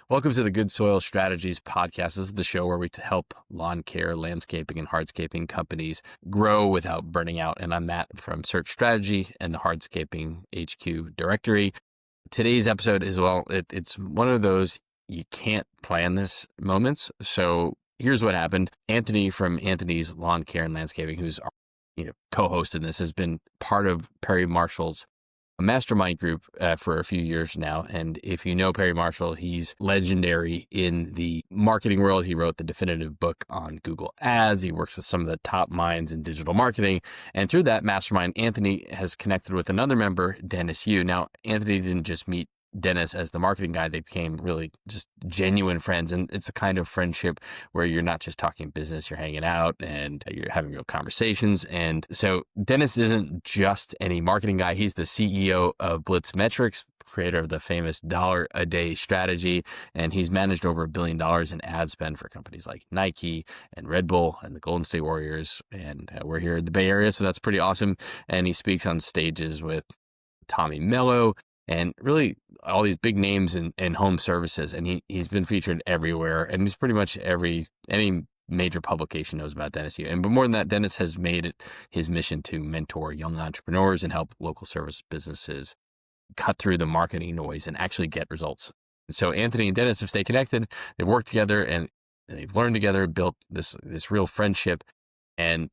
Welcome to the Good Soil Strategies podcast. This is the show where we help lawn care, landscaping, and hardscaping companies grow without burning out. And I'm Matt from Search Strategy and the Hardscaping HQ Directory. Today's episode is, it's one of those you can't plan this moments. So here's what happened. Anthony from Anthony's Lawn Care and Landscaping, who's co-host in this, has been part of Perry Marshall's mastermind group for a few years now. And if you know Perry Marshall, he's legendary in the marketing world. He wrote the definitive book on Google Ads. He works with some of the top minds in digital marketing. And through that mastermind, Anthony has connected with another member, Dennis Yu. Now, Anthony didn't just meet Dennis as the marketing guy. They became really just genuine friends. And it's the kind of friendship where you're not just talking business, you're hanging out and you're having real conversations. And so Dennis isn't just any marketing guy. He's the CEO of BlitzMetrics, creator of the famous $1 a day strategy. And he's managed over $1 billion in ad spend for companies like Nike and Red Bull and the Golden State Warriors. And we're here in the Bay Area, so that's pretty awesome. And he speaks on stages with Tommy Mello and really all these big names in home services. And he's been featured everywhere. And he's pretty much any major publication knows about Dennis Yu. But more than that, Dennis has made it his mission to mentor young entrepreneurs and help local service businesses cut through the marketing noise and actually get results. So Anthony and Dennis have stayed connected. They've worked together and they've learned together, built this real friendship. And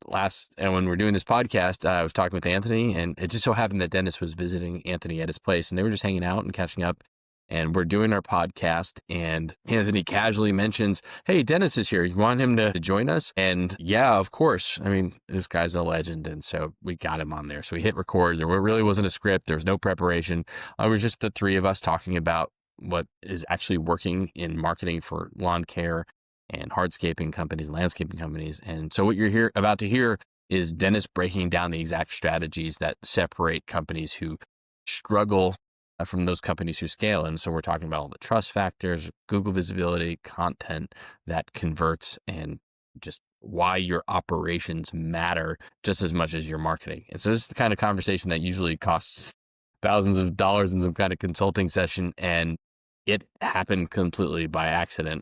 when we're doing this podcast, I was talking with Anthony, and it just so happened that Dennis was visiting Anthony at his place, and they were just hanging out and catching up. And we're doing our podcast, and Anthony casually mentions, "Hey, Dennis is here. You want him to join us?" And yeah, of course. I mean, this guy's a legend, and so we got him on there. So we hit record. There really wasn't a script. There was no preparation. It was just the three of us talking about what is actually working in marketing for lawn care and hardscaping companies, landscaping companies. And so what you're about to hear is Dennis breaking down the exact strategies that separate companies who struggle from those companies who scale. And so we're talking about all the trust factors, Google visibility, content that converts, and just why your operations matter just as much as your marketing. And so this is the kind of conversation that usually costs thousands of dollars in some kind of consulting session. And it happened completely by accident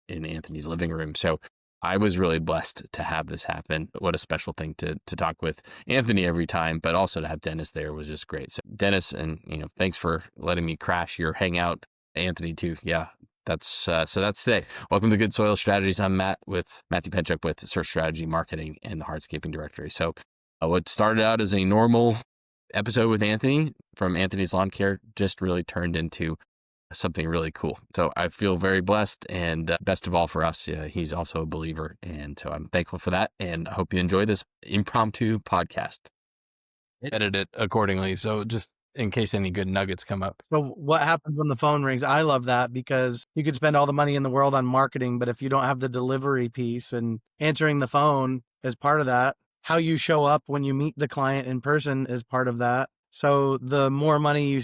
in Anthony's living room. So I was really blessed to have this happen. What a special thing to talk with Anthony every time, but also to have Dennis there was just great. So Dennis, and thanks for letting me crash your hangout. Anthony too. Yeah, that's today. Welcome to Good Soil Strategies. I'm Matthew Penchuk with Search Strategy Marketing and the Hardscaping Directory. So what started out as a normal episode with Anthony from Anthony's Lawn Care just really turned into something really cool. So I feel very blessed, and best of all for us, he's also a believer. And so I'm thankful for that. And I hope you enjoy this impromptu podcast. Edit it accordingly. So just in case any good nuggets come up. So what happens when the phone rings? I love that because you could spend all the money in the world on marketing, but if you don't have the delivery piece and answering the phone is part of that, how you show up when you meet the client in person is part of that. So the more money you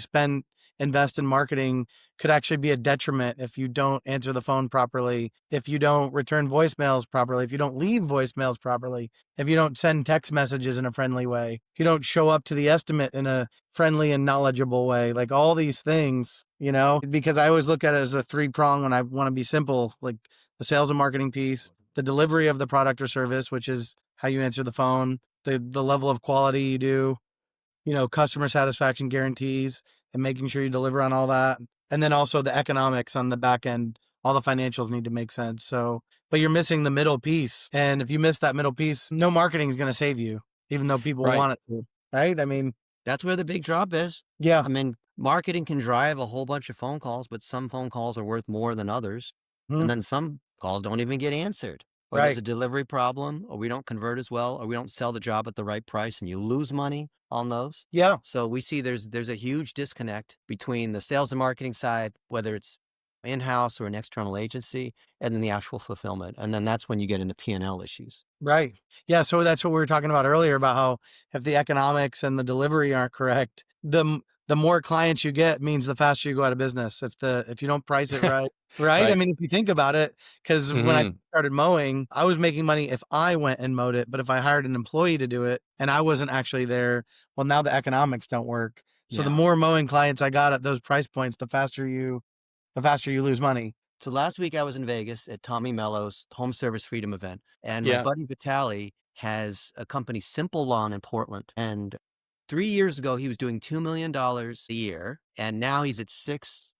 invest in marketing could actually be a detriment if you don't answer the phone properly, if you don't return voicemails properly, if you don't leave voicemails properly, if you don't send text messages in a friendly way, if you don't show up to the estimate in a friendly and knowledgeable way, like all these things, because I always look at it as a 3-prong and I want to be simple, like the sales and marketing piece, the delivery of the product or service, which is how you answer the phone, the level of quality you do, customer satisfaction guarantees, and making sure you deliver on all that. And then also the economics on the back end, all the financials need to make sense. So, but you're missing the middle piece. And if you miss that middle piece, no marketing is going to save you, even though people want it to, right? I mean, that's where the big drop is. Yeah. I mean, marketing can drive a whole bunch of phone calls, but some phone calls are worth more than others. And then some calls don't even get answered. Or there's a delivery problem, or we don't convert as well, or we don't sell the job at the right price, and you lose money on those. Yeah. So we see there's a huge disconnect between the sales and marketing side, whether it's in-house or an external agency, and then the actual fulfillment. And then that's when you get into P&L issues. Right. Yeah. So that's what we were talking about earlier about how if the economics and the delivery aren't correct, the more clients you get means the faster you go out of business. If you don't price it right. Right. I mean, if you think about it, because when I started mowing, I was making money if I went and mowed it. But if I hired an employee to do it and I wasn't actually there, well, now the economics don't work. So the more mowing clients I got at those price points, the faster you lose money. So last week I was in Vegas at Tommy Mello's Home Service Freedom event, and my Yeah. buddy Vitali has a company, Simple Lawn, in Portland. And 3 years ago, he was doing $2 million a year, and now he's at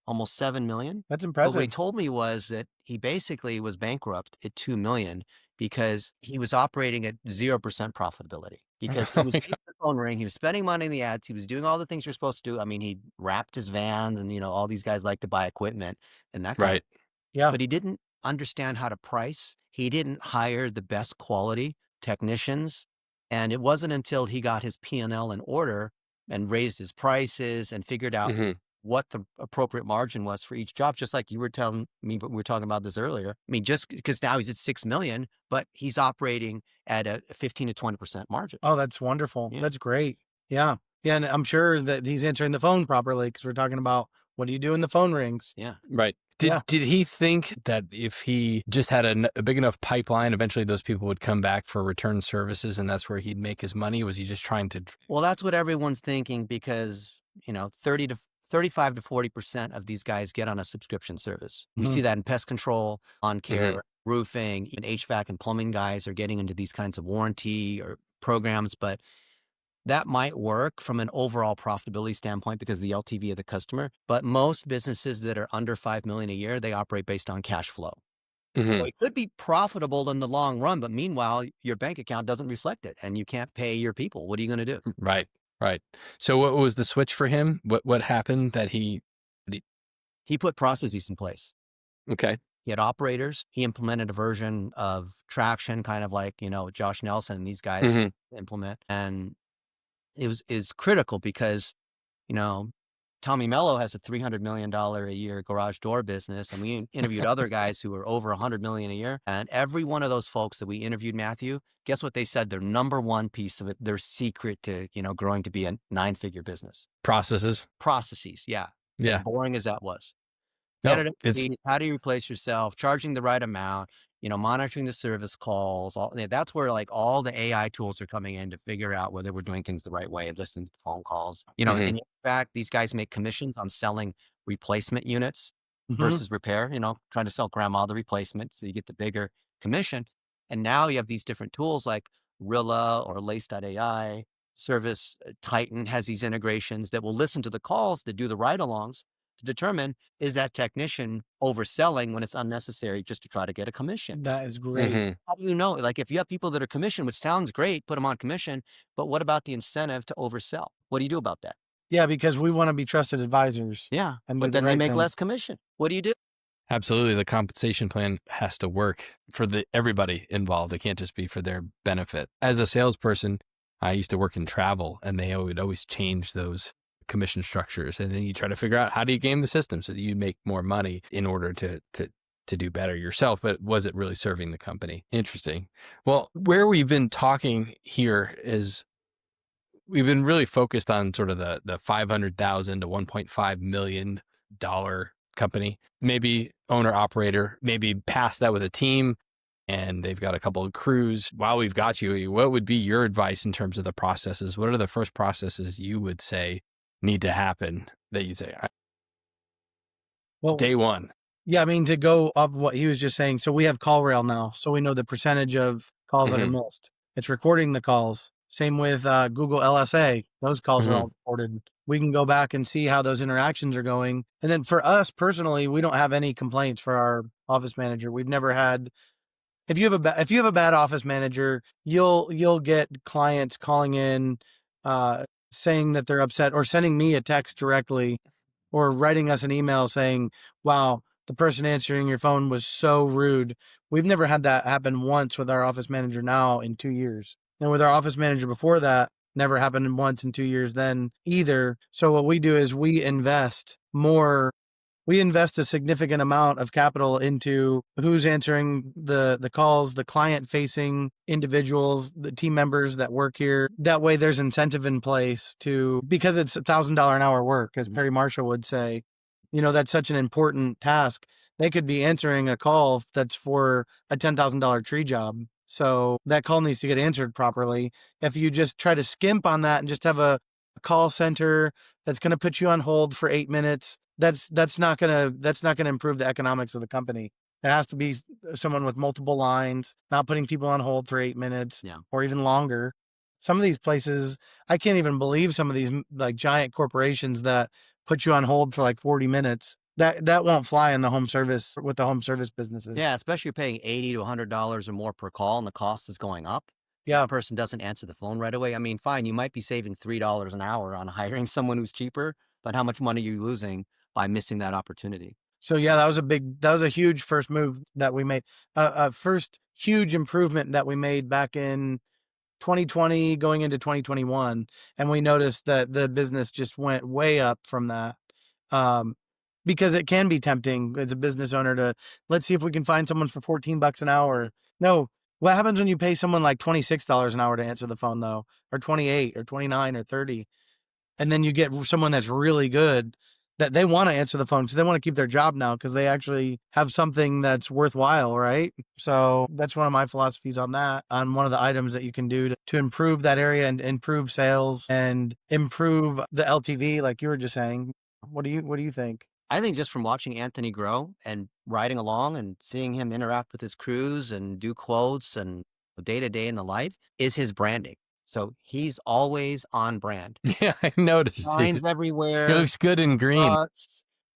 almost 7 million. That's But what he impressive. told me was that he basically was bankrupt at 2 million because he was operating at 0% profitability. Because he Oh was my making the phone ring, he was spending money in the ads, he was doing all the things you're supposed to do. I mean, he wrapped his vans, and all these guys like to buy equipment and that kind of. Right. Yeah. But he didn't understand how to price. He didn't hire the best quality technicians. And it wasn't until he got his P&L in order and raised his prices and figured out Mhm. what the appropriate margin was for each job, just like you were telling me, but we were talking about this earlier. I mean, just because now he's at 6 million, but he's operating at a 15 to 20% margin. Oh, that's wonderful. Yeah. That's great. Yeah. Yeah. And I'm sure that he's answering the phone properly because we're talking about what do you do when the phone rings? Yeah. Right. Yeah. Did he think that if he just had a big enough pipeline, eventually those people would come back for return services and that's where he'd make his money? Was he just trying to? Well, that's what everyone's thinking because, 35 to 40% of these guys get on a subscription service. We see that in pest control, lawn care, roofing, even HVAC and plumbing guys are getting into these kinds of warranty or programs, but that might work from an overall profitability standpoint because of the LTV of the customer. But most businesses that are under 5 million a year, they operate based on cash flow. So it could be profitable in the long run, but meanwhile, your bank account doesn't reflect it and you can't pay your people. What are you going to do? Right. Right. So what was the switch for him? What happened that he? He put processes in place. Okay. He had operators. He implemented a version of Traction, kind of like, Josh Nelson and these guys implement. And is critical because, Tommy Mello has a $300 million a year garage door business. And we interviewed other guys who are over 100 million a year. And every one of those folks that we interviewed, Matthew, guess what they said? Their number one piece of it, their secret to, growing to be a 9-figure business. Processes. Yeah. Yeah. As boring as that was. No, Get it, how do you replace yourself? Charging the right amount, monitoring the service calls. That's where like all the AI tools are coming in to figure out whether we're doing things the right way, listening to phone calls. And in fact, these guys make commissions on selling replacement units versus repair, trying to sell grandma the replacement. So you get the bigger commission. And now you have these different tools like Rilla or Lace.ai. Service Titan has these integrations that will listen to the calls to do the ride-alongs to determine, is that technician overselling when it's unnecessary just to try to get a commission? That is great. How do you know? Like if you have people that are commissioned, which sounds great, put them on commission, but what about the incentive to oversell? What do you do about that? Yeah, because we want to be trusted advisors. Yeah, and but then they make less commission. What do you do? Absolutely. The compensation plan has to work for everybody involved. It can't just be for their benefit. As a salesperson, I used to work in travel and they would always change those commission structures. And then you try to figure out how do you game the system so that you make more money in order to do better yourself. But was it really serving the company? Interesting. Well, where we've been talking here is we've been really focused on sort of the $500,000 to $1.5 million company, maybe owner operator, maybe past that with a team. And they've got a couple of crews. While we've got you, what would be your advice in terms of the processes? What are the first processes you would say need to happen that you'd say, well, day one? Yeah, I mean, to go off of what he was just saying, so we have call rail now, so we know the percentage of calls that are missed. It's recording the calls. Same with Google LSA. Those calls are all recorded. We can go back and see how those interactions are going. And then for us personally, we don't have any complaints for our office manager. We've never had. If you have a bad office manager, you'll get clients calling in, saying that they're upset or sending me a text directly or writing us an email saying, wow, the person answering your phone was so rude. We've never had that happen once with our office manager now in 2 years. And with our office manager before that, never happened once in 2 years then either. So what we do is we invest a significant amount of capital into who's answering the calls, the client-facing individuals, the team members that work here. That way there's incentive in place because it's $1,000 an hour work, as Perry Marshall would say. That's such an important task. They could be answering a call that's for a $10,000 tree job. So that call needs to get answered properly. If you just try to skimp on that and just have a call center that's going to put you on hold for 8 minutes that's not gonna improve the economics of the company. It has to be someone with multiple lines, not putting people on hold for 8 minutes or even longer. Some of these places, I can't even believe some of these like giant corporations that put you on hold for like 40 minutes. That won't fly in the home service with the home service businesses. Yeah, especially you're paying $80 to $100 or more per call and the cost is going up. Yeah. The person doesn't answer the phone right away. I mean, fine, you might be saving $3 an hour on hiring someone who's cheaper, but how much money are you losing by missing that opportunity? So yeah, that was a huge first move that we made. First huge improvement that we made back in 2020 going into 2021. And we noticed that the business just went way up from that. Because it can be tempting as a business owner to, let's see if we can find someone for $14 an hour. No, what happens when you pay someone like $26 an hour to answer the phone though, or 28 or 29 or 30, and then you get someone that's really good that they want to answer the phone because they want to keep their job now because they actually have something that's worthwhile, right? So that's one of my philosophies on that, on one of the items that you can do to improve that area and improve sales and improve the LTV, like you were just saying. What do you think? I think just from watching Anthony grow and riding along and seeing him interact with his crews and do quotes and day to day in the life is his branding. So he's always on brand. Yeah, I noticed. Signs everywhere. He looks good in green. I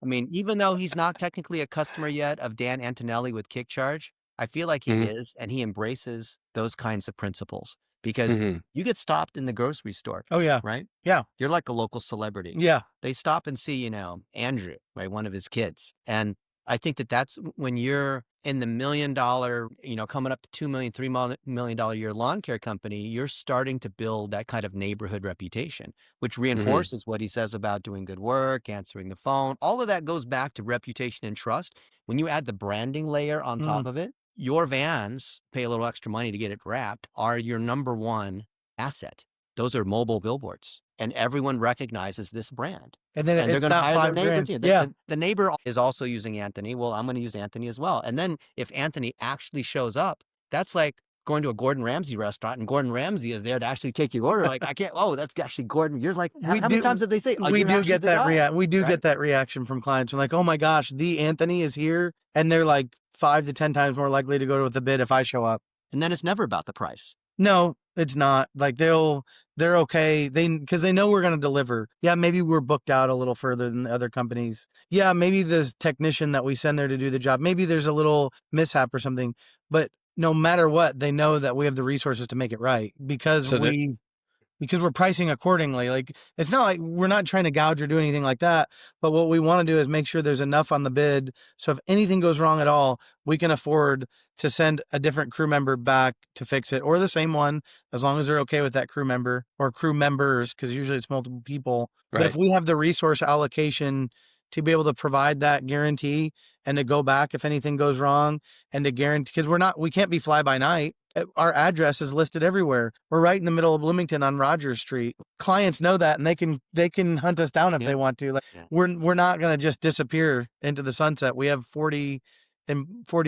mean, even though he's not technically a customer yet of Dan Antonelli with Kick Charge, I feel like he is, and he embraces those kinds of principles because you get stopped in the grocery store. Oh yeah. Right? Yeah. You're like a local celebrity. Yeah. They stop and see, Andrew, right? One of his kids. And I think that's when you're in the $1 million, coming up to $2 million, $3 million a year lawn care company, you're starting to build that kind of neighborhood reputation, which reinforces what he says about doing good work, answering the phone. All of that goes back to reputation and trust. When you add the branding layer on top of it, your vans, pay a little extra money to get it wrapped, are your number one asset. Those are mobile billboards. And everyone recognizes this brand. And then they're going to hire their neighbor too. Yeah. The neighbor is also using Anthony. Well, I'm going to use Anthony as well. And then if Anthony actually shows up, that's like going to a Gordon Ramsay restaurant and Gordon Ramsay is there to actually take your order. Like, that's actually Gordon. You're like, how many times did they say? We do get that we do get that reaction from clients. We're like, oh my gosh, the Anthony is here. And they're like 5 to 10 times more likely to go with the bid if I show up. And then it's never about the price. No, it's not. Like they're okay. Because they know we're going to deliver. Yeah, maybe we're booked out a little further than the other companies. Yeah, maybe the technician that we send there to do the job, maybe there's a little mishap or something. But no matter what, they know that we have the resources to make it right because we're pricing accordingly. Like, it's not like we're not trying to gouge or do anything like that. But what we want to do is make sure there's enough on the bid. So if anything goes wrong at all, we can afford to send a different crew member back to fix it, or the same one, as long as they're okay with that crew member or crew members, because usually it's multiple people. Right. But if we have the resource allocation to be able to provide that guarantee and to go back if anything goes wrong and to guarantee, because we can't be fly by night. Our address is listed everywhere. We're right in the middle of Bloomington on Rogers Street. Clients know that, and they can hunt us down if they want to. Like, we're not going to just disappear into the sunset. We have 40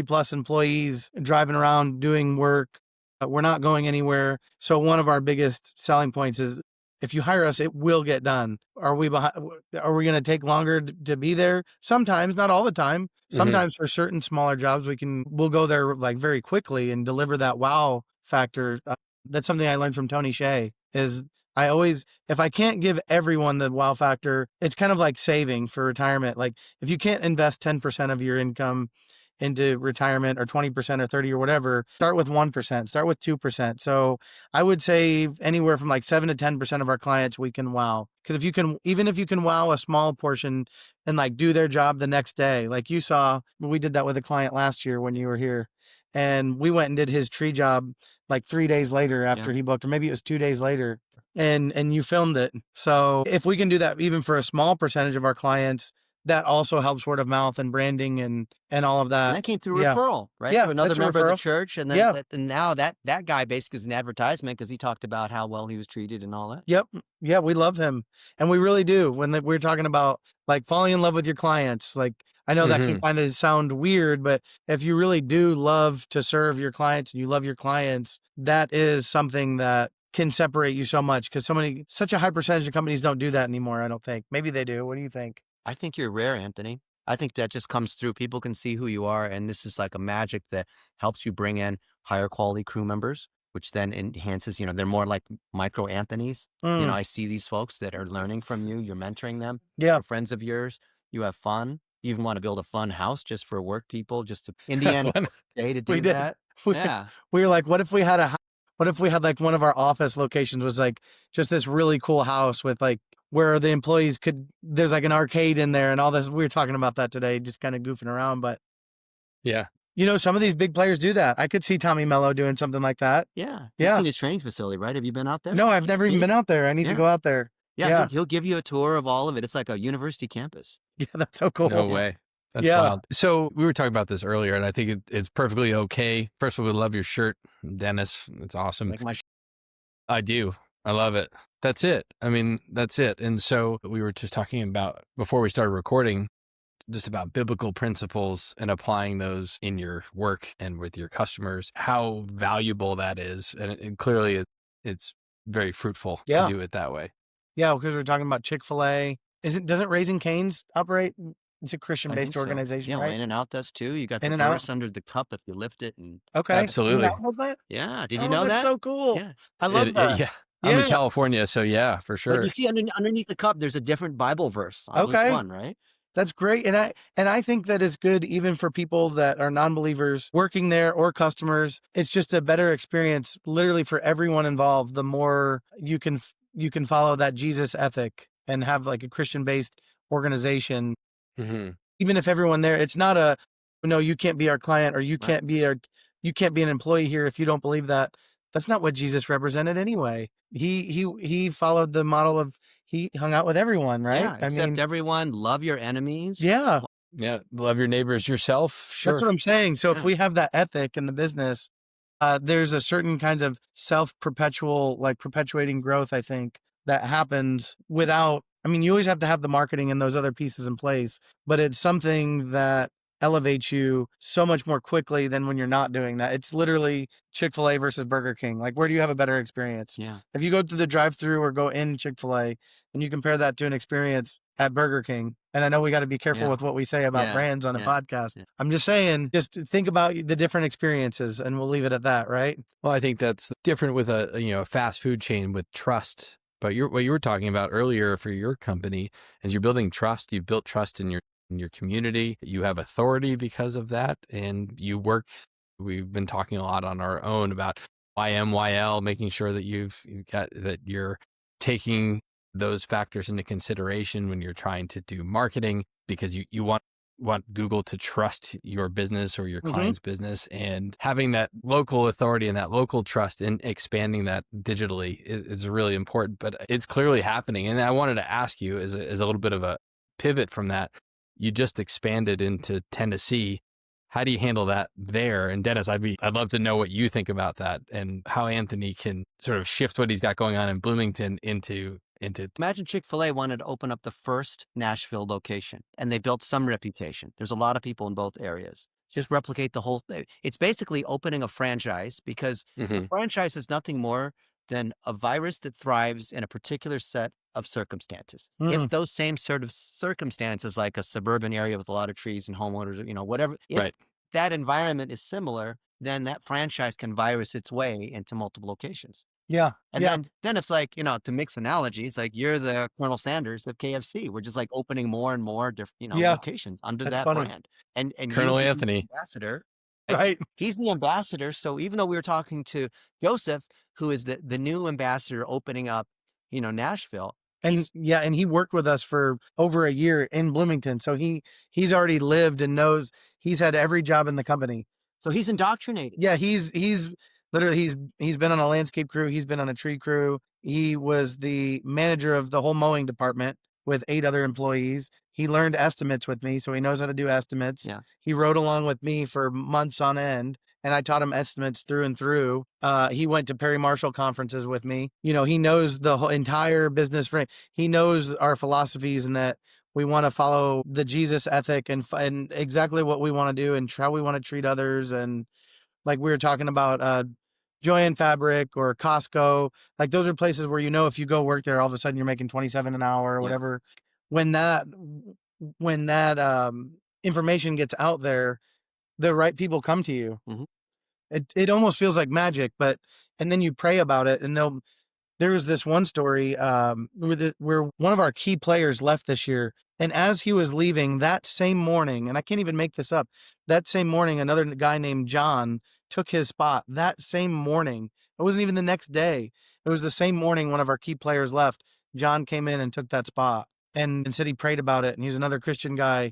plus employees driving around doing work. We're not going anywhere. So one of our biggest selling points is, if you hire us, it will get done. Are we going to take longer to be there? Sometimes, not all the time. Sometimes for certain smaller jobs, we'll go there like very quickly and deliver that wow factor. That's something I learned from Tony Hsieh is if I can't give everyone the wow factor, it's kind of like saving for retirement. Like, if you can't invest 10% of your income into retirement, or 20% or 30 or whatever, start with 1%, start with 2%. So I would say anywhere from like 7 to 10% of our clients we can wow. Because even if you can wow a small portion and like do their job the next day, like you saw, we did that with a client last year when you were here, and we went and did his tree job like 3 days later after he booked, or maybe it was 2 days later, and you filmed it. So if we can do that even for a small percentage of our clients, that also helps word of mouth and branding and all of that. And that came through referral, right? Yeah, to another member of the church. And then and now that guy basically is an advertisement because he talked about how well he was treated and all that. Yep. Yeah, we love him. And we really do. When we're talking about like falling in love with your clients, like, I know that can kind of sound weird, but if you really do love to serve your clients and you love your clients, that is something that can separate you so much, because such a high percentage of companies don't do that anymore, I don't think. Maybe they do. What do you think? I think you're rare, Anthony. I think that just comes through. People can see who you are. And this is like a magic that helps you bring in higher quality crew members, which then enhances, they're more like micro Anthonys. I see these folks that are learning from you. You're mentoring them. Yeah. They're friends of yours. You have fun. You even want to build a fun house just for work people, just to Indiana day to do We did. that. Yeah. We were like, what if we had like one of our office locations was like just this really cool house with like where the employees there's like an arcade in there and all this. We were talking about that today, just kind of goofing around, but yeah. Some of these big players do that. I could see Tommy Mello doing something like that. Yeah. You've seen his training facility, right? Have you been out there? No, I've never even been out there. I need to go out there. Yeah. He'll give you a tour of all of it. It's like a university campus. Yeah, that's so cool. No way. That's wild. So we were talking about this earlier, and I think it's perfectly okay. First of all, we love your shirt, Dennis. It's awesome. Like my I do. I love it. That's it. I mean, that's it. And so we were just talking about, before we started recording, just about biblical principles and applying those in your work and with your customers, how valuable that is. And clearly it's very fruitful to do it that way. Yeah, because we're talking about Chick-fil-A. Doesn't Raising Cane's operate? It's a Christian-based organization, right? In-N-Out does too. You got the verse under the cup if you lift it. And okay. Absolutely. That? Yeah. Did you know that? That's so cool. Yeah. I love that. Yeah. I'm in California, so yeah, for sure. But you see underneath the cup, there's a different Bible verse on each one, right? That's great. And I think that it's good even for people that are non-believers working there or customers. It's just a better experience literally for everyone involved. The more you can follow that Jesus ethic and have like a Christian-based organization. Mm-hmm. Even if everyone there, it's not you can't be our client or you can't be an employee here if you don't believe that. That's not what Jesus represented anyway. He followed the model of he hung out with everyone, right? Yeah, accept everyone, love your enemies. Yeah. Yeah. Love your neighbors yourself. Sure. That's what I'm saying. So if we have that ethic in the business, there's a certain kind of perpetuating growth, I think, that happens without, you always have to have the marketing and those other pieces in place, but it's something that elevates you so much more quickly than when you're not doing that. It's literally Chick-fil-A versus Burger King. Like, where do you have a better experience? Yeah. If you go to the drive-through or go in Chick-fil-A and you compare that to an experience at Burger King, and I know we got to be careful with what we say about brands on a podcast. Yeah. I'm just saying, just think about the different experiences and we'll leave it at that, right? Well, I think that's different with a fast food chain with trust. But what you were talking about earlier for your company is you're building trust. You've built trust in your community. You have authority because of that. And we've been talking a lot on our own about YMYL, making sure that you're taking those factors into consideration when you're trying to do marketing, because you want Google to trust your business or your client's business, and having that local authority and that local trust and expanding that digitally is really important. But it's clearly happening. And I wanted to ask you as a little bit of a pivot from that, you just expanded into Tennessee. How do you handle that there? And Dennis, I'd love to know what you think about that and how Anthony can sort of shift what he's got going on in Bloomington into. Imagine Chick-fil-A wanted to open up the first Nashville location and they built some reputation. There's a lot of people in both areas. Just replicate the whole thing. It's basically opening a franchise, because a franchise is nothing more than a virus that thrives in a particular set of circumstances. If those same sort of circumstances, like a suburban area with a lot of trees and homeowners, whatever, if that environment is similar, then that franchise can virus its way into multiple locations. Yeah. And then it's like, to mix analogies, like you're the Colonel Sanders of KFC. We're just like opening more and more different, locations under that brand. And Colonel Anthony, ambassador, right? He's the ambassador. So even though we were talking to Joseph, who is the new ambassador opening up, Nashville. And he worked with us for over a year in Bloomington. So he's already lived and knows, he's had every job in the company. So he's indoctrinated. Yeah, he's literally, he's been on a landscape crew. He's been on a tree crew. He was the manager of the whole mowing department with 8 other employees. He learned estimates with me, so he knows how to do estimates. Yeah. He rode along with me for months on end, and I taught him estimates through and through. He went to Perry Marshall conferences with me. He knows the whole entire business frame. He knows our philosophies and that we want to follow the Jesus ethic and exactly what we want to do and how we want to treat others. And like we were talking about, Joann Fabric or Costco, like those are places where, if you go work there, all of a sudden you're making $27 an hour or whatever. When when that information gets out there, the right people come to you. Mhm. It almost feels like magic, and then you pray about it, and there was this one story where one of our key players left this year. And as he was leaving that same morning, and I can't even make this up, that same morning, another guy named John took his spot that same morning. It wasn't even the next day. It was the same morning one of our key players left. John came in and took that spot and said he prayed about it. And he's another Christian guy.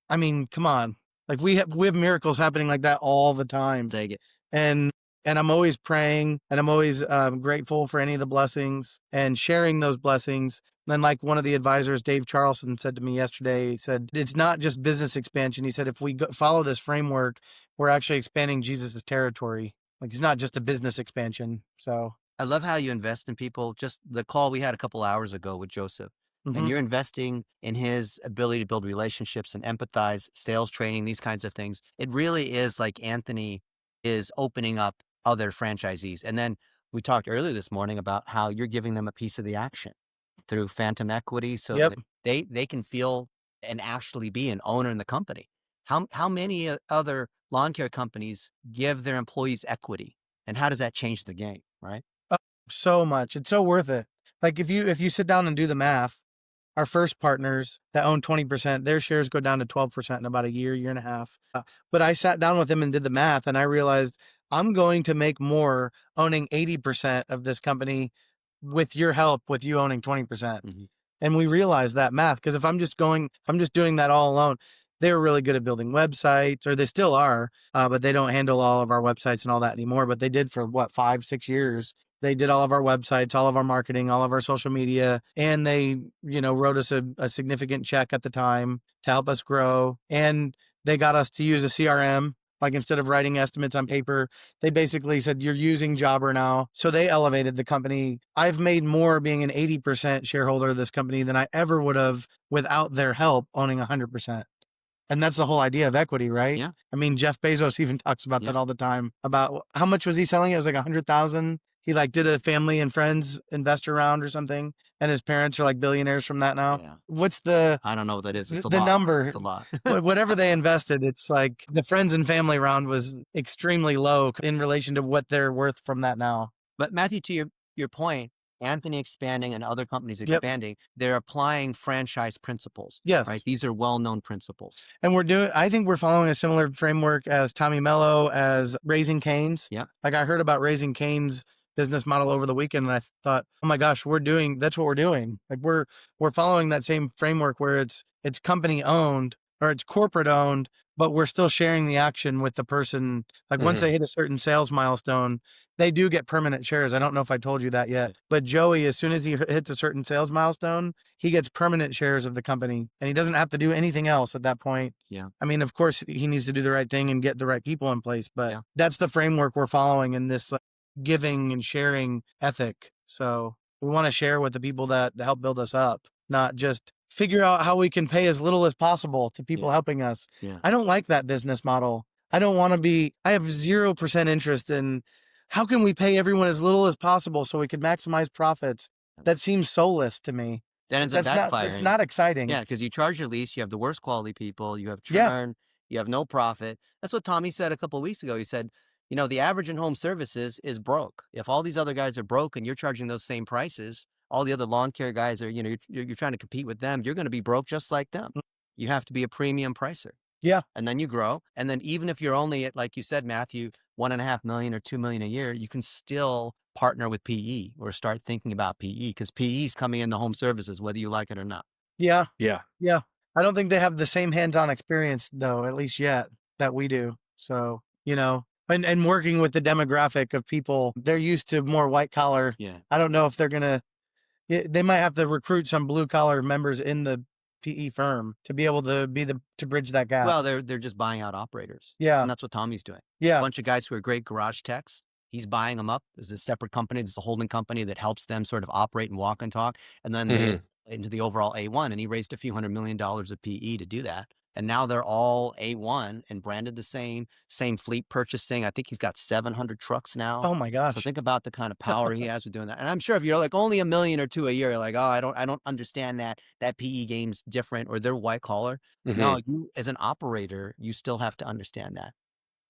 I mean, come on. Like we have miracles happening like that all the time. Take it. And I'm always praying, and I'm always grateful for any of the blessings and sharing those blessings. And then, like one of the advisors, Dave Charleston, said to me yesterday, he said, it's not just business expansion. He said, if we follow this framework, we're actually expanding Jesus's territory. Like it's not just a business expansion. So I love how you invest in people. Just the call we had a couple hours ago with Joseph, and you're investing in his ability to build relationships and empathize, sales training, these kinds of things. It really is like Anthony is opening up other franchisees. And then we talked earlier this morning about how you're giving them a piece of the action through phantom equity so that they can feel and actually be an owner in the company. How many other lawn care companies give their employees equity, and how does that change the game, right? So much. It's so worth it. Like if you sit down and do the math, our first partners that own 20%, their shares go down to 12% in about a year and a half. But I sat down with them and did the math, and I realized I'm going to make more owning 80% of this company with your help, with you owning 20%. And we realized that math, because if I'm just doing that all alone. They were really good at building websites, or they still are, but they don't handle all of our websites and all that anymore. But they did for 5-6 years. They did all of our websites, all of our marketing, all of our social media, and they, wrote us a significant check at the time to help us grow. And they got us to use a CRM. Like instead of writing estimates on paper, they basically said, you're using Jobber now. So they elevated the company. I've made more being an 80% shareholder of this company than I ever would have without their help owning 100%. And that's the whole idea of equity, right? Yeah. I mean, Jeff Bezos even talks about that all the time, about how much was he selling? It was like 100,000. He did a family and friends investor round or something. And his parents are like billionaires from that now. Yeah. What's I don't know what that is. It's the number? It's a lot. Whatever they invested, it's like the friends and family round was extremely low in relation to what they're worth from that now. But Matthew, to your point, Anthony expanding and other companies expanding, they're applying franchise principles. Yes. Right. These are well-known principles. And I think we're following a similar framework as Tommy Mello, as Raising Cane's. Yeah. Like I heard about Raising Cane's business model over the weekend, and I thought, oh my gosh, that's what we're doing. Like we're following that same framework where it's company owned or it's corporate owned, but we're still sharing the action with the person. Like once they hit a certain sales milestone, they do get permanent shares. I don't know if I told you that yet, but Joey, as soon as he hits a certain sales milestone, he gets permanent shares of the company, and he doesn't have to do anything else at that point. Yeah. I mean, of course he needs to do the right thing and get the right people in place, but that's the framework we're following in this giving and sharing ethic. So we want to share with the people that help build us up, not just figure out how we can pay as little as possible to people helping us. Yeah. I don't like that business model. I don't want to I have 0% interest in how can we pay everyone as little as possible so we can maximize profits. That seems soulless to me. That ends up backfiring. It's not exciting. Yeah, because you charge your lease, you have the worst quality people, you have churn, you have no profit. That's what Tommy said a couple of weeks ago. He said, the average in home services is broke. If all these other guys are broke and you're charging those same prices, all the other lawn care guys are, you're trying to compete with them, you're going to be broke just like them. You have to be a premium pricer. Yeah. And then you grow. And then even if you're only at, like you said, Matthew, 1.5 million or 2 million a year, you can still partner with PE or start thinking about PE, because PE is coming into home services, whether you like it or not. Yeah. Yeah. Yeah. I don't think they have the same hands-on experience though, at least yet, that we do. So, and working with the demographic of people, they're used to more white collar. Yeah. I don't know if they might have to recruit some blue collar members in the PE firm to be able to to bridge that gap. Well, they're just buying out operators. Yeah. And that's what Tommy's doing. Yeah. A bunch of guys who are great garage techs. He's buying them up. There's a separate company. There's a holding company that helps them sort of operate and walk and talk. And then there's into the overall A1. And he raised a few $100 million of PE to do that. And now they're all A1 and branded the same fleet purchasing. I think he's got 700 trucks now. Oh my gosh. So think about the kind of power he has with doing that. And I'm sure if you're like only $1 million or $2 million a year, you're like, oh, I don't understand that PE game's different, or they're white collar. No, you as an operator, you still have to understand that.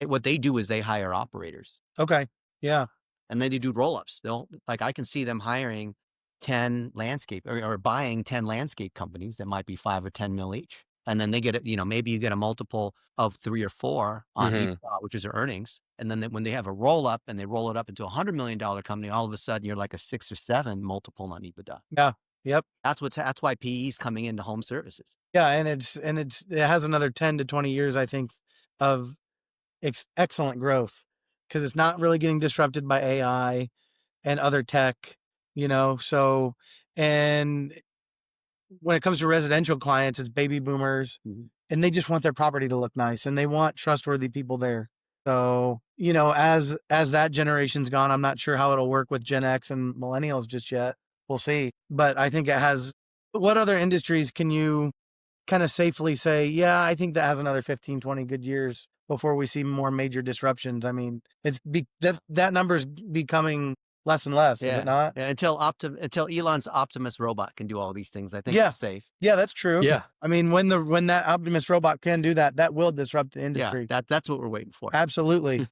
What they do is they hire operators. Okay. Yeah. And then they do roll-ups. I can see them hiring 10 landscape or buying 10 landscape companies that might be 5 or 10 mil each. And then they get it, maybe you get a multiple of 3 or 4 on each, which is their earnings. And then when they have a roll up and they roll it up into $100 million company, all of a sudden you're like a 6 or 7 multiple on EBITDA. Yeah. Yep. That's why PE is coming into home services. Yeah. And it has another 10 to 20 years, I think, of excellent growth, because it's not really getting disrupted by AI and other tech, so, and when it comes to residential clients, it's baby boomers, and they just want their property to look nice and they want trustworthy people there. So, as that generation's gone, I'm not sure how it'll work with Gen X and millennials just yet. We'll see. But I think it has. What other industries can you kind of safely say, yeah, I think that has another 15, 20 good years before we see more major disruptions? I mean, that number's becoming less and less, is it not? Yeah, until Elon's Optimus robot can do all these things, I think it's safe. Yeah, that's true. Yeah. I mean, when that Optimus robot can do that, that will disrupt the industry. Yeah, that's what we're waiting for. Absolutely.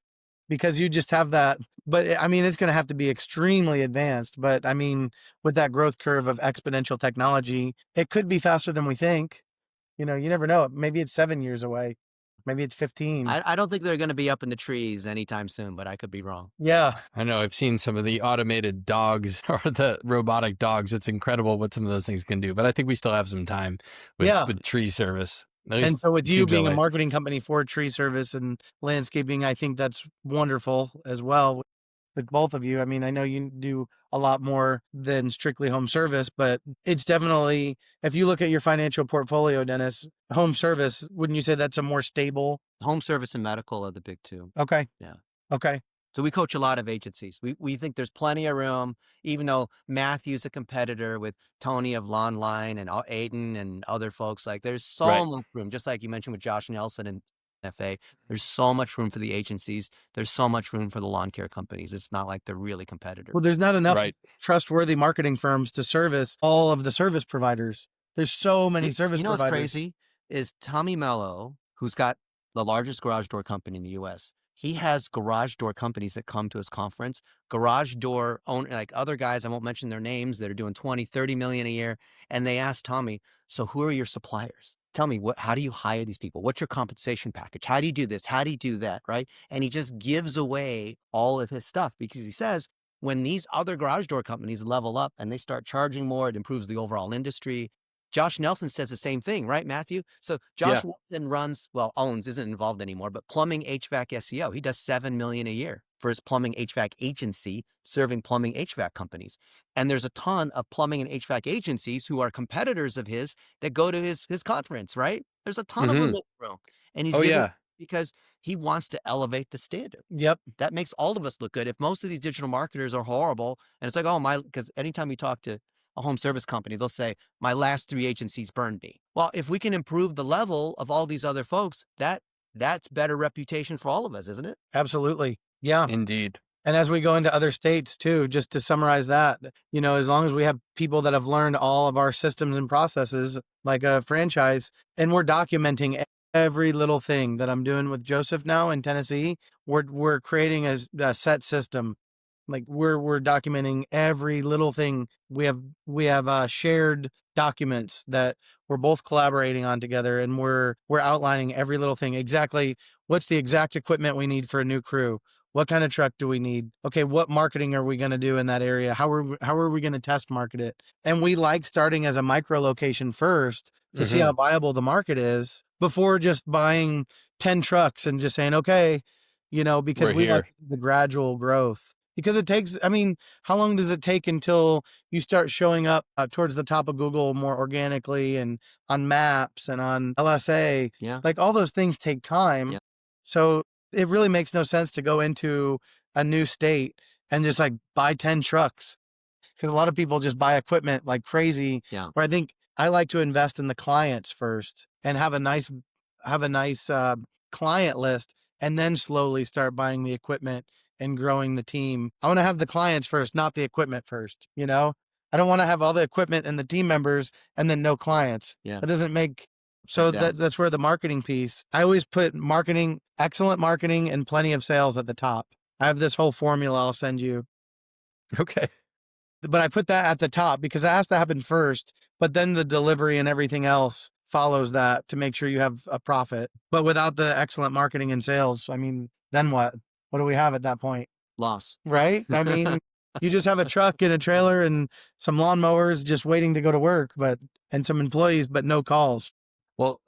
Because you just have that. But I mean, it's going to have to be extremely advanced. But I mean, with that growth curve of exponential technology, it could be faster than we think. You never know. Maybe it's 7 years away. Maybe it's 15. I don't think they're going to be up in the trees anytime soon, but I could be wrong. Yeah. I know. I've seen some of the automated dogs or the robotic dogs. It's incredible what some of those things can do. But I think we still have some time with tree service. And so with you being a marketing company for tree service and landscaping, I think that's wonderful as well with both of you. I mean, I know you do a lot more than strictly home service, but it's definitely, if you look at your financial portfolio, Dennis, home service, wouldn't you say that's a more stable? Home service and medical are the big two. Okay. Yeah. Okay. So we coach a lot of agencies. We think there's plenty of room, even though Matthew's a competitor with Tony of Lawnline and Aiden and other folks. Like there's so much room, just like you mentioned with Josh Nelson and FA. There's so much room for the agencies. There's so much room for the lawn care companies. It's not like they're really competitors. Well, there's not enough trustworthy marketing firms to service all of the service providers. There's so many service providers. What's crazy is Tommy Mello, who's got the largest garage door company in the U.S., he has garage door companies that come to his conference, garage door owner, like other guys, I won't mention their names, that are doing 20, 30 million a year. And they ask Tommy, so who are your suppliers? Tell me, how do you hire these people? What's your compensation package? How do you do this? How do you do that? Right. And he just gives away all of his stuff, because he says when these other garage door companies level up and they start charging more, it improves the overall industry. Josh Nelson says the same thing, right, Matthew? So Josh Nelson owns, isn't involved anymore, but plumbing HVAC SEO. He does $7 million a year for his plumbing HVAC agency, serving plumbing HVAC companies. And there's a ton of plumbing and HVAC agencies who are competitors of his that go to his conference, right? There's a ton of them in the room. And he's because he wants to elevate the standard. Yep. That makes all of us look good. If most of these digital marketers are horrible, and it's like, because anytime you talk to a home service company, they'll say, my last 3 agencies burned me. Well, if we can improve the level of all these other folks, that's better reputation for all of us, isn't it? Absolutely. Yeah. Indeed. And as we go into other states too, just to summarize that, as long as we have people that have learned all of our systems and processes, like a franchise, and we're documenting every little thing that I'm doing with Joseph now in Tennessee, we're creating a set system. Like we're documenting every little thing. We have shared documents that we're both collaborating on together, and we're outlining every little thing. Exactly what's the exact equipment we need for a new crew. What kind of truck do we need? Okay, what marketing are we going to do in that area? How are we going to test market it? And we like starting as a micro location first to see how viable the market is before just buying 10 trucks and just saying, okay, because we like the gradual growth. Because it takes, how long does it take until you start showing up towards the top of Google more organically and on maps and on LSA? Yeah. Like all those things take time. Yeah. So it really makes no sense to go into a new state and just like buy 10 trucks. Because a lot of people just buy equipment like crazy. Yeah. Where I think I like to invest in the clients first and have a nice have a nice client list, and then slowly start buying the equipment and growing the team. I want to have the clients first, not the equipment first. You know, I don't want to have all the equipment and the team members and then no clients. Yeah. That doesn't make. So that's where the marketing piece, I always put marketing, excellent marketing, and plenty of sales at the top. I have this whole formula I'll send you. Okay. But I put that at the top because it has to happen first, but then the delivery and everything else follows that to make sure you have a profit. But without the excellent marketing and sales, I mean, then what? What do we have at that point? Loss. Right? I mean, you just have a truck and a trailer and some lawnmowers just waiting to go to work, and some employees, but no calls. Well,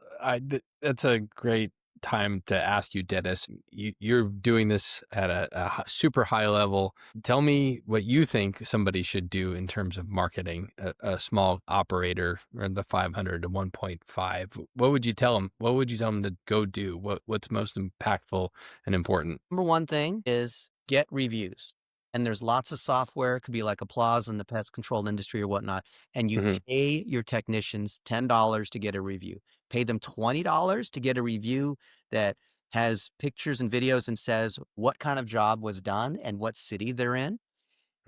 that's a great time to ask you, Dennis. You're doing this at a super high level. Tell me what you think somebody should do in terms of marketing a small operator or the 500 to 1.5. What would you tell them? What would you tell them to go do? What's most impactful and important? Number one thing is get reviews. And there's lots of software. It could be like Applause in the pest control industry or whatnot. And you pay your technicians $10 to get a review. Pay them $20 to get a review that has pictures and videos and says what kind of job was done and what city they're in.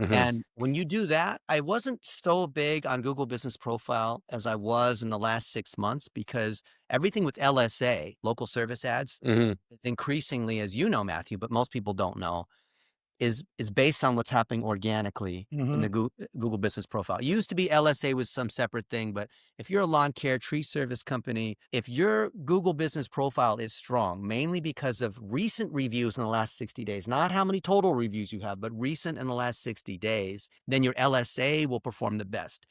And when you do that, I wasn't so big on Google Business Profile as I was in the last 6 months because everything with LSA, local service ads, is increasingly, as you know, Matthew, but most people don't know, is based on what's happening organically in the Google Business Profile. It used to be LSA was some separate thing, but if you're a lawn care tree service company, if your Google Business Profile is strong, mainly because of recent reviews in the last 60 days, not how many total reviews you have, but recent in the last 60 days, then your LSA will perform the best.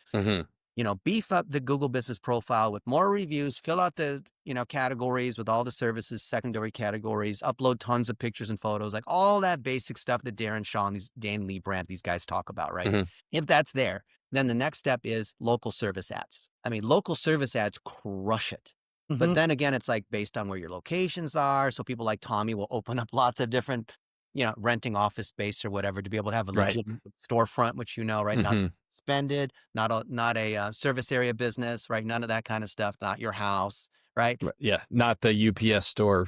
Beef up the Google Business Profile with more reviews, fill out the, categories with all the services, secondary categories, upload tons of pictures and photos, like all that basic stuff that Darren Shaw and Dan Lee Brandt, these guys talk about, right? If that's there, then the next step is local service ads. I mean, local service ads crush it. But then again, it's like based on where your locations are. So people like Tommy will open up lots of different, renting office space or whatever to be able to have a legitimate storefront, which right? Not suspended, not a service area business, right? None of that kind of stuff, not your house, right? Yeah, not the UPS store.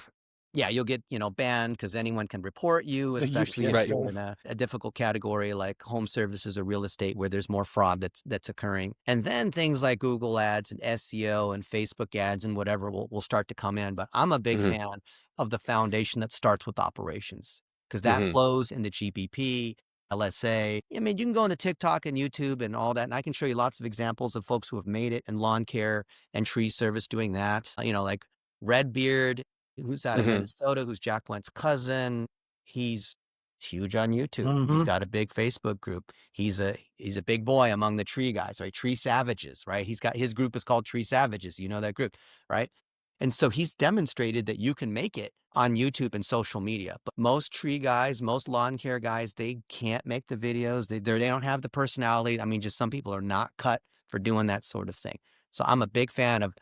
Yeah, you'll get, banned because anyone can report you, especially if you're in a difficult category like home services or real estate where there's more fraud that's occurring. And then things like Google ads and SEO and Facebook ads and whatever will start to come in. But I'm a big fan of the foundation that starts with operations because that flows into GPP, LSA. I mean, you can go into TikTok and YouTube and all that, and I can show you lots of examples of folks who have made it in lawn care and tree service doing that. Like Redbeard, who's out of Minnesota, who's Jack Went's cousin. He's huge on YouTube. He's got a big Facebook group. He's a big boy among the tree guys, right? Tree Savages, right? His group is called Tree Savages. You know that group, right? And so he's demonstrated that you can make it on YouTube and social media. But most tree guys, most lawn care guys, they can't make the videos. They don't have the personality. I mean, just some people are not cut for doing that sort of thing. So I'm a big fan of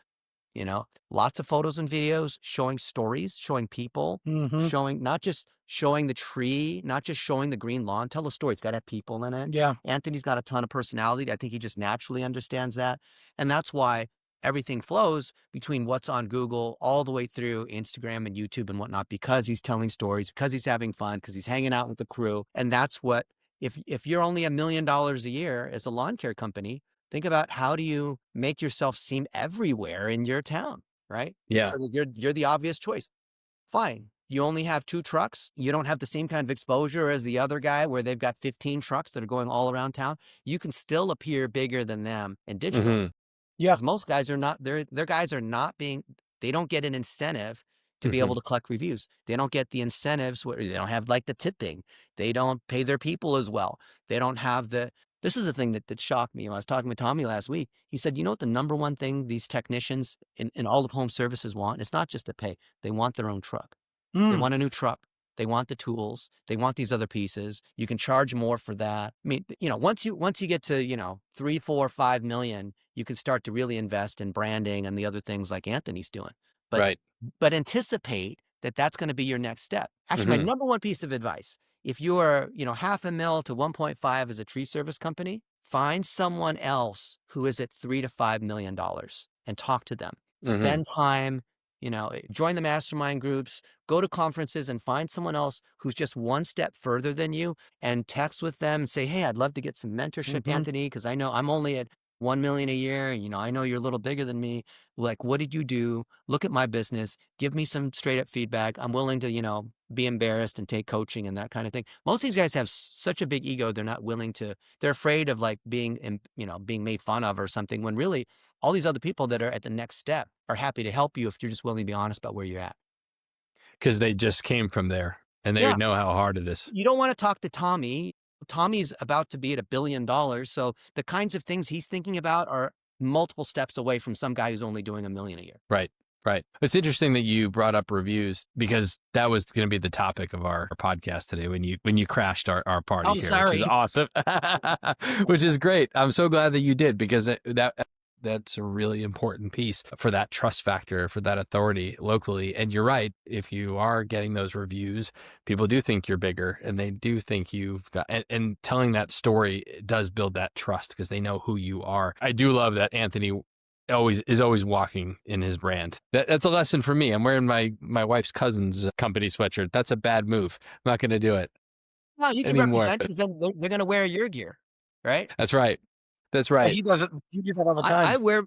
lots of photos and videos, showing stories, showing people, showing, not just showing the tree, not just showing the green lawn. Tell a story. It's got to have people in it. Yeah. Anthony's got a ton of personality. I think he just naturally understands that. And that's why everything flows between what's on Google all the way through Instagram and YouTube and whatnot, because he's telling stories, because he's having fun, because he's hanging out with the crew. And that's what, if you're only $1 million a year as a lawn care company, think about how do you make yourself seem everywhere in your town, right? Yeah. So you're the obvious choice. Fine. You only have 2 trucks. You don't have the same kind of exposure as the other guy where they've got 15 trucks that are going all around town. You can still appear bigger than them in digital. Yeah. Because most guys are not, their guys are not they don't get an incentive to be able to collect reviews. They don't get the incentives where they don't have like the tipping. They don't pay their people as well. They don't have this is the thing that shocked me. When I was talking with Tommy last week, he said, you know what the number one thing these technicians in all of home services want? It's not just to pay. They want their own truck. They want a new truck. They want the tools. They want these other pieces. You can charge more for that. I mean, once you get to, 3, 4, 5 million, you can start to really invest in branding and the other things like Anthony's doing. But anticipate that that's going to be your next step. Actually, my number one piece of advice, if you're, $500,000 to 1.5 as a tree service company, find someone else who is at $3 to $5 million and talk to them. Spend time, join the mastermind groups, go to conferences and find someone else who's just one step further than you and text with them and say, hey, I'd love to get some mentorship, Anthony, because I know I'm only at 1 million a year. I know you're a little bigger than me. Like, what did you do? Look at my business. Give me some straight up feedback. I'm willing to, be embarrassed and take coaching and that kind of thing. Most of these guys have such a big ego. They're not willing to, they're afraid of like being made fun of or something, when really all these other people that are at the next step are happy to help you if you're just willing to be honest about where you're at. Because they just came from there and they know how hard it is. You don't want to talk to Tommy. Tommy's about to be at $1 billion. So the kinds of things he's thinking about are multiple steps away from some guy who's only doing $1 million a year. Right. It's interesting that you brought up reviews, because that was going to be the topic of our podcast today when you crashed our party here, sorry. which is awesome, which is great. I'm so glad that you did, because that's a really important piece for that trust factor, for that authority locally. And you're right. If you are getting those reviews, people do think you're bigger, and they do think you've got, and telling that story does build that trust because they know who you are. I do love that Anthony is always walking in his brand. That's a lesson for me. I'm wearing my wife's cousin's company sweatshirt. That's a bad move. I'm not going to do it. Well, you can anymore. represent, because then they're going to wear your gear, right? That's right. He does it. You do that all the time. I wear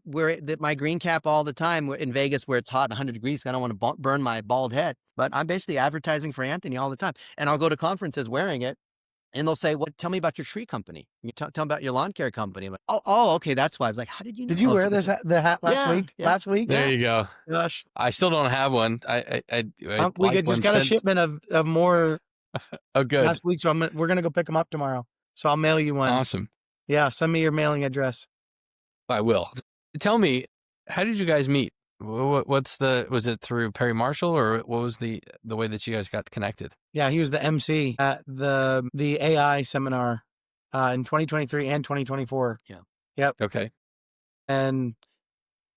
my green cap all the time in Vegas where it's hot and 100 degrees. I don't want to burn my bald head, but I'm basically advertising for Anthony all the time. And I'll go to conferences wearing it, and they'll say, tell me about your tree company. You tell me about your lawn care company. I'm like, oh, okay. That's why. I was like, how did you know? Did you wear the hat last week? Yeah. Last week? There you go. Gosh. I still don't have one. We just got a shipment of more good. last week. So we're going to go pick them up tomorrow. So I'll mail you one. Awesome. Yeah. Send me your mailing address. I will. Tell me, how did you guys meet? Was it through Perry Marshall, or what was the way that you guys got connected? Yeah, he was the MC at the AI seminar in 2023 and 2024. Yeah. Yep. Okay. And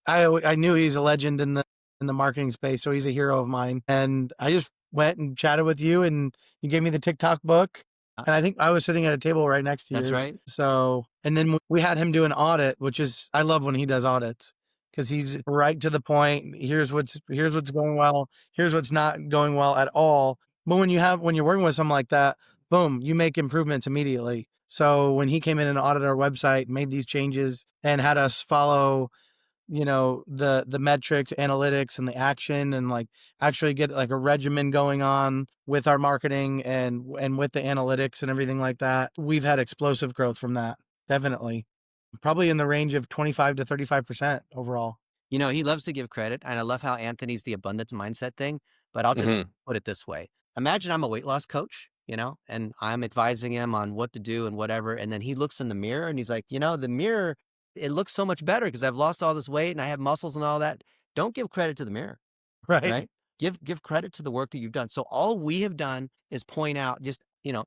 I knew he's a legend in the marketing space, so he's a hero of mine. And I just went and chatted with you, and you gave me the TikTok book. And I think I was sitting at a table right next to you. That's right. So, and then we had him do an audit, which is, I love when he does audits, because he's right to the point. Here's what's going well. Here's what's not going well at all. But when you're working with someone like that, boom, you make improvements immediately. So when he came in and audited our website, made these changes, and had us follow, the metrics, analytics, and the action, and like actually get like a regimen going on with our marketing and with the analytics and everything like that, we've had explosive growth from that. Definitely. Probably in the range of 25 to 35% overall. He loves to give credit, and I love how Anthony's the abundance mindset thing, but I'll just put it this way. Imagine I'm a weight loss coach, and I'm advising him on what to do and whatever. And then he looks in the mirror and he's like, the mirror, it looks so much better because I've lost all this weight and I have muscles and all that. Don't give credit to the mirror, right? Give credit to the work that you've done. So all we have done is point out, just,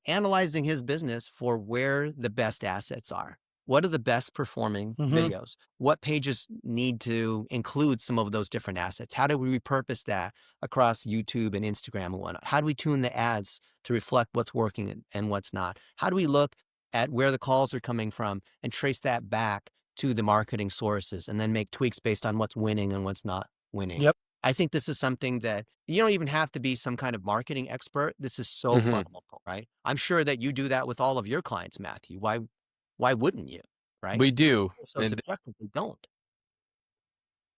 analyzing his business for where the best assets are. What are the best performing videos? What pages need to include some of those different assets? How do we repurpose that across YouTube and Instagram and whatnot? How do we tune the ads to reflect what's working and what's not? How do we look at where the calls are coming from and trace that back to the marketing sources, and then make tweaks based on what's winning and what's not winning? Yep. I think this is something that you don't even have to be some kind of marketing expert. This is so fundamental, right? I'm sure that you do that with all of your clients, Matthew. Why wouldn't you? Right? We do. So subjectively don't.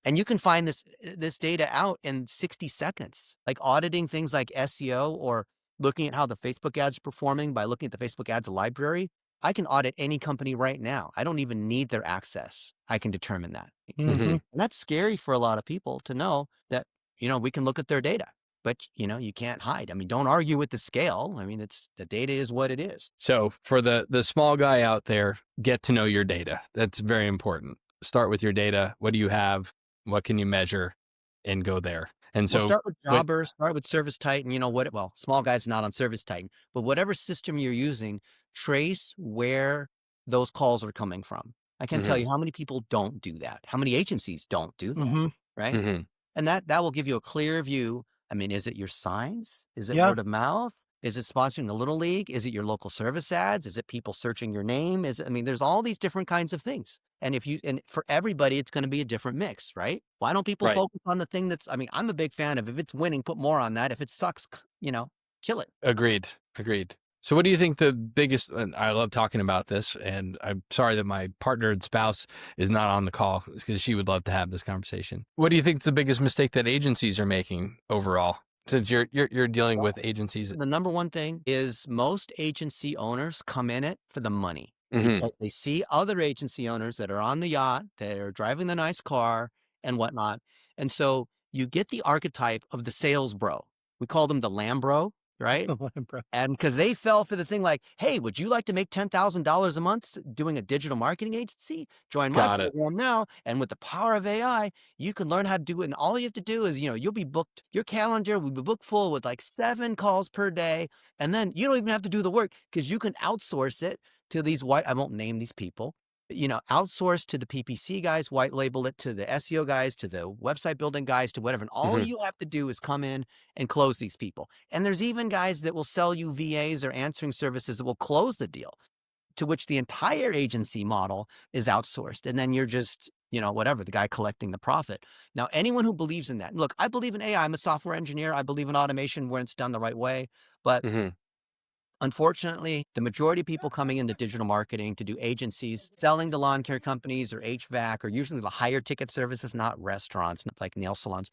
And you can find this data out in 60 seconds, like auditing things like SEO, or looking at how the Facebook ads are performing by looking at the Facebook ads library. I can audit any company right now. I don't even need their access. I can determine that. And that's scary for a lot of people to know that, we can look at their data, but you can't hide. I mean, don't argue with the scale. I mean, the data is what it is. So for the small guy out there, get to know your data. That's very important. Start with your data. What do you have? What can you measure? And go there. And so start with Jobber, start with Service Titan. Small guy's not on Service Titan, but whatever system you're using, trace where those calls are coming from. I can't tell you how many people don't do that. How many agencies don't do that, right? And that will give you a clear view. I mean, is it your signs? Is it word of mouth? Is it sponsoring the Little League? Is it your local service ads? Is it people searching your name? There's all these different kinds of things. And for everybody, it's going to be a different mix, right? Why don't people Right. focus on the thing I'm a big fan of, if it's winning, put more on that. If it sucks, kill it. Agreed. So what do you think the biggest, and I love talking about this, and I'm sorry that my partner and spouse is not on the call because she would love to have this conversation. What do you think is the biggest mistake that agencies are making overall? Since you're dealing with agencies. The number one thing is most agency owners come in it for the money, Mm-hmm. because they see other agency owners that are on the yacht, that are driving the nice car and whatnot. And so you get the archetype of the sales bro. We call them the Lambro, right? And because they fell for the thing like, hey, would you like to make $10,000 a month doing a digital marketing agency? Join my program now. And with the power of AI, you can learn how to do it. And all you have to do is, you'll be booked, your calendar will be booked full with like 7 calls per day. And then you don't even have to do the work, because you can outsource it to these I won't name these people, outsource to the PPC guys, white label it to the SEO guys, to the website building guys, to whatever. And all you have to do is come in and close these people. And there's even guys that will sell you VAs or answering services that will close the deal, to which the entire agency model is outsourced. And then you're just, whatever, the guy collecting the profit. Now, anyone who believes in that, look, I believe in AI. I'm a software engineer. I believe in automation when it's done the right way. But unfortunately, the majority of people coming into digital marketing to do agencies, selling to lawn care companies or HVAC, or usually the higher ticket services, not restaurants, not like nail salons.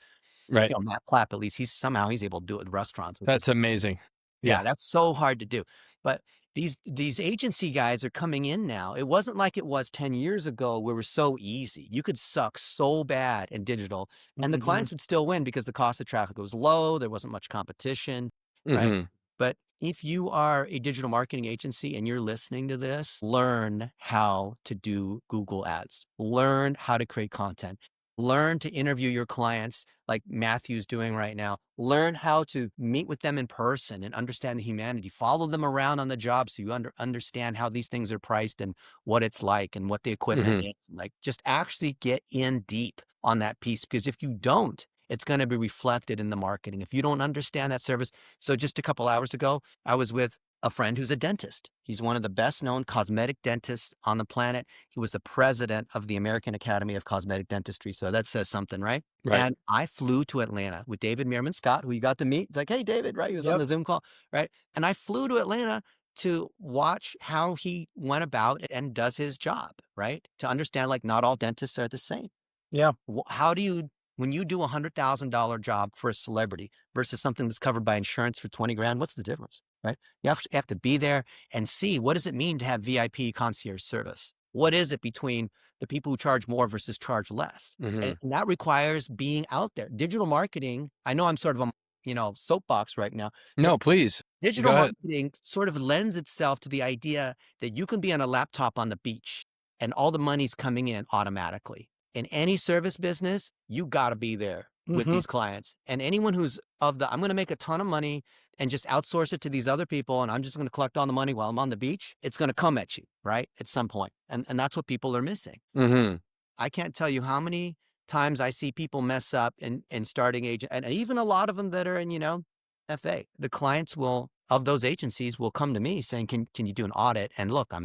Right. Matt Plapp, at least he's able to do it with restaurants. That's amazing. Yeah, that's so hard to do. But these agency guys are coming in now. It wasn't like it was 10 years ago, where it was so easy. You could suck so bad in digital, and the clients would still win because the cost of traffic was low. There wasn't much competition, right? But if you are a digital marketing agency and you're listening to this, learn how to do Google ads, learn how to create content, learn to interview your clients like Matthew's doing right now, learn how to meet with them in person and understand the humanity, follow them around on the job so you understand how these things are priced and what it's like and what the equipment is. Like, just actually get in deep on that piece, because if you don't, it's going to be reflected in the marketing. If you don't understand that service. So just a couple hours ago, I was with a friend who's a dentist. He's one of the best known cosmetic dentists on the planet. He was the president of the American Academy of Cosmetic Dentistry. So that says something, right? And I flew to Atlanta with David Meerman Scott, who you got to meet. It's like, hey, David, right? He was on the Zoom call, right? And I flew to Atlanta to watch how he went about it and does his job, right? To understand, like, not all dentists are the same. Yeah. How do you, when you do a $100,000 job for a celebrity versus something that's covered by insurance for 20 grand, what's the difference, right? You have to be there and see, what does it mean to have VIP concierge service? What is it between the people who charge more versus charge less? And that requires being out there. Digital marketing, I know I'm sort of a, soapbox right now. No, please. Digital marketing sort of lends itself to the idea that you can be on a laptop on the beach and all the money's coming in automatically. In any service business, you got to be there with these clients. And anyone who's I'm going to make a ton of money and just outsource it to these other people, and I'm just going to collect all the money while I'm on the beach, it's going to come at you, right? At some point. And that's what people are missing. I can't tell you how many times I see people mess up in starting agent, and even a lot of them that are in, FA. The clients of those agencies will come to me saying, can you do an audit? And look, I've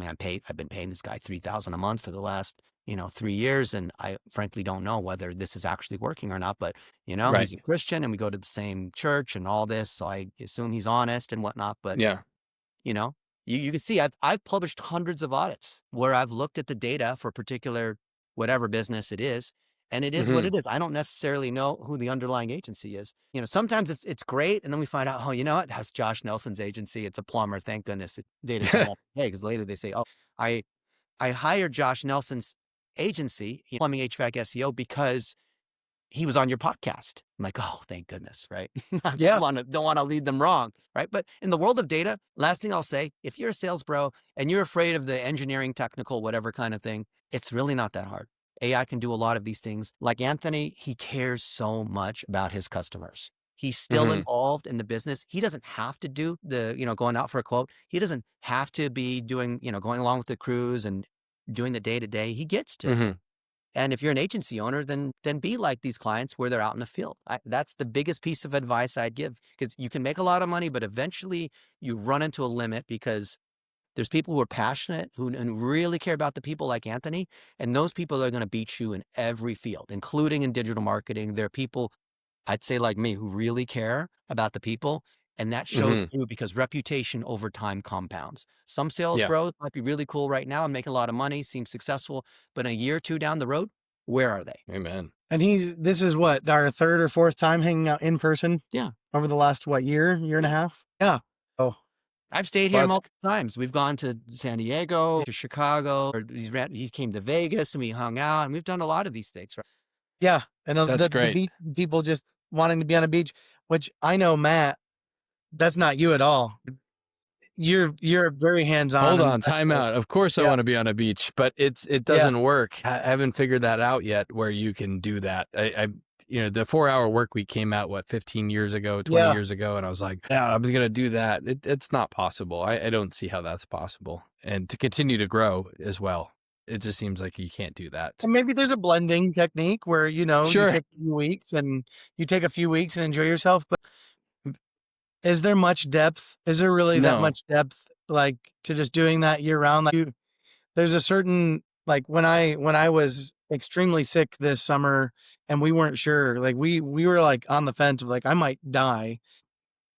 been paying this guy $3,000 a month for the last 3 years. And I frankly don't know whether this is actually working or not, but he's a Christian and we go to the same church and all this. So I assume he's honest and whatnot, but you can see I've published hundreds of audits where I've looked at the data for a particular, whatever business it is. And it is what it is. I don't necessarily know who the underlying agency is. Sometimes it's great. And then we find out, oh, that's Josh Nelson's agency. It's a plumber. Thank goodness. Data come up. Hey, because later they say, oh, I hired Josh Nelson's agency, plumbing, HVAC, SEO, because he was on your podcast. I'm like, oh, thank goodness, right? Don't want to lead them wrong, right? But in the world of data, last thing I'll say, if you're a sales bro and you're afraid of the engineering, technical, whatever kind of thing, it's really not that hard. AI can do a lot of these things. Like Anthony, he cares so much about his customers. He's still involved in the business. He doesn't have to do the, going out for a quote. He doesn't have to be doing, going along with the crews and doing the day-to-day. He gets to. And if you're an agency owner, then be like these clients where they're out in the field. That's the biggest piece of advice I'd give, because you can make a lot of money, but eventually you run into a limit, because there's people who are passionate, who and really care about the people, like Anthony, and those people are going to beat you in every field, including in digital marketing. There are people, I'd say like me, who really care about the people, and that shows through, because reputation over time compounds. Some sales bros might be really cool right now and making a lot of money, seem successful, but in a year or two down the road, where are they? Amen. And this is what, our third or fourth time hanging out in person? Yeah. Over the last, year and a half? Yeah. Oh, I've stayed here multiple times. We've gone to San Diego, to Chicago, or he came to Vegas and we hung out, and we've done a lot of these things. Right? yeah. And That's great. The people just wanting to be on a beach, which I know, Matt, that's not you at all. You're very hands-on. Hold on, time out. Of course I want to be on a beach, but it doesn't work. I haven't figured that out yet, where you can do that. The 4-hour work week came out, 15 years ago, 20 years ago. And I was like, yeah, I'm going to do that. It's not possible. I don't see how that's possible. And to continue to grow as well, it just seems like you can't do that. And maybe there's a blending technique where, Sure. you take a few weeks and enjoy yourself. But is there much depth? Is there really that much depth, like, to just doing that year round? Like, there's a certain, like, when I was extremely sick this summer and we weren't sure, like we were like on the fence of like, I might die.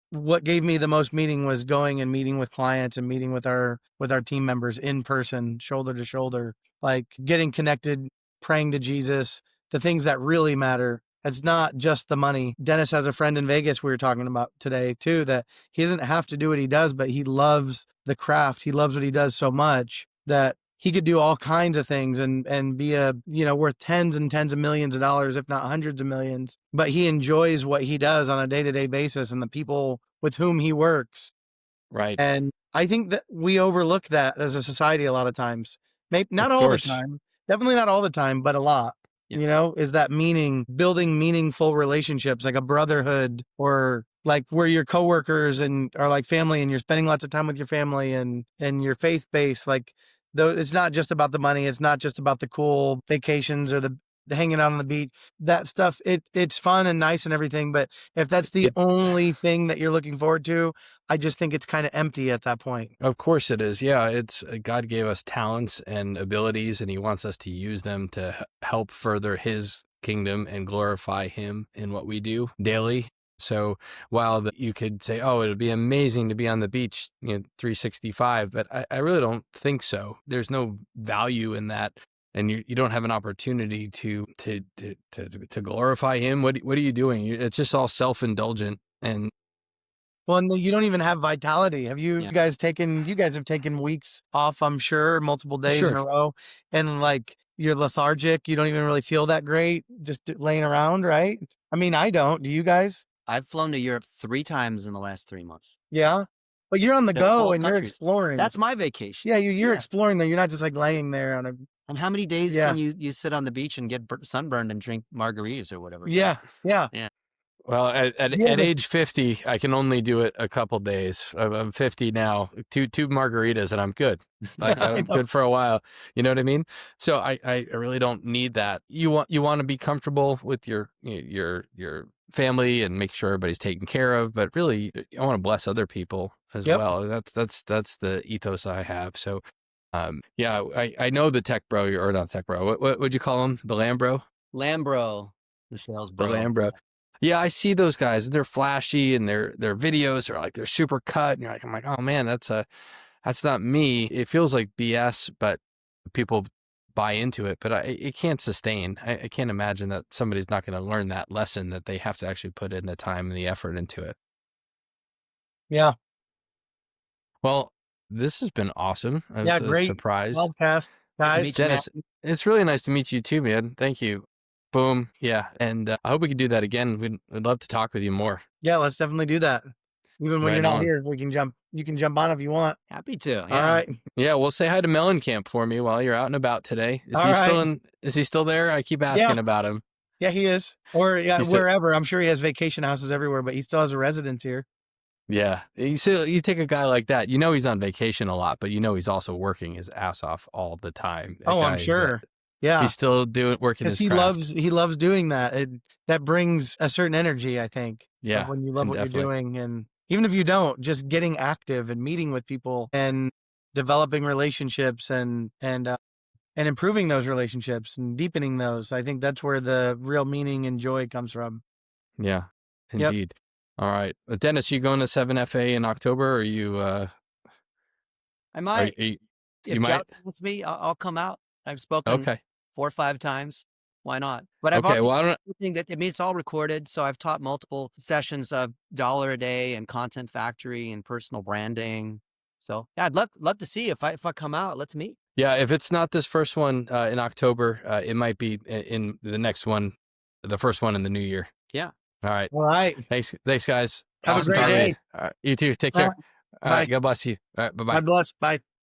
What gave me the most meaning was going and meeting with clients and meeting with our team members in person, shoulder to shoulder, like getting connected, praying to Jesus, the things that really matter. It's not just the money. Dennis has a friend in Vegas we were talking about today too, that he doesn't have to do what he does, but he loves the craft. He loves what he does so much that he could do all kinds of things and be worth tens and tens of millions of dollars, if not hundreds of millions. But he enjoys what he does on a day-to-day basis and the people with whom he works. Right. And I think that we overlook that as a society a lot of times. Maybe not all the time, definitely not all the time, but a lot. Yeah. Is that building meaningful relationships, like a brotherhood, or like where your coworkers and are like family and you're spending lots of time with your family and your faith base. Like, though, it's not just about the money. It's not just about the cool vacations or the hanging out on the beach. That stuff, it's fun and nice and everything. But if that's the only thing that you're looking forward to, I just think it's kind of empty at that point. Of course it is. Yeah, it's God gave us talents and abilities, and he wants us to use them to help further his kingdom and glorify him in what we do daily. So while you could say, oh, it'd be amazing to be on the beach, 365, but I really don't think so. There's no value in that. And you don't have an opportunity to glorify him. What are you doing? It's just all self-indulgent. And well, and you don't even have vitality. Have you guys have taken weeks off, I'm sure, multiple days in a row, and like you're lethargic. You don't even really feel that great just laying around, right? I mean, I don't. Do you guys? I've flown to Europe 3 times in the last 3 months. Yeah. But you're on the go and you're exploring. That's my vacation. Yeah, you're exploring there. You're not just like laying there on a... And how many days can you sit on the beach and get sunburned and drink margaritas or whatever? Yeah. Well, at age 50, I can only do it a couple days. I'm 50 now. Two margaritas and I'm good. Like I'm good for a while. You know what I mean? So I really don't need that. You want to be comfortable with your family and make sure everybody's taken care of, but really I want to bless other people as well. That's the ethos I have. So I know the tech bro, or not tech bro. What would you call him? The Lambro? Lambro. The sales bro. The Lambro. Yeah, I see those guys. They're flashy and their videos are like they're super cut. And you're like, I'm like, oh man, that's not me. It feels like BS, but people buy into it. But it can't sustain. I can't imagine that somebody's not going to learn that lesson, that they have to actually put in the time and the effort into it. Yeah. Well, this has been awesome. Yeah, great. Surprise. Podcast, guys. Dennis, it's really nice to meet you too, man. Thank you. Boom. Yeah. And I hope we can do that again. We'd love to talk with you more. Yeah, let's definitely do that. Even when you're not here, you can jump on if you want. Happy to. Yeah. All right. Yeah, well, say hi to Mellencamp for me while you're out and about today. Is he still there? I keep asking about him. Yeah, he is. Or wherever. I'm sure he has vacation houses everywhere, but he still has a residence here. Yeah. You take a guy like that, he's on vacation a lot, but he's also working his ass off all the time. I'm sure. Yeah. He's still working his craft. He loves doing that. That brings a certain energy, I think. Yeah. Of when you love what you're doing. And even if you don't, just getting active and meeting with people and developing relationships and improving those relationships and deepening those. I think that's where the real meaning and joy comes from. Yeah, indeed. Yep. All right. Dennis, you going to 7FA in October, or you? I might. You might. With me, I'll come out. I've spoken 4 or 5 times. Why not? But I've it's all recorded. So I've taught multiple sessions of $1 a day and content factory and personal branding. So yeah, I'd love to see if I come out. Let's meet. Yeah, if it's not this first one in October, it might be in the next one, the first one in the new year. Yeah. All right. All right. Thanks, guys. Have a great day. You too. Take care. All right. God bless you. All right. Bye-bye. God bless. Bye.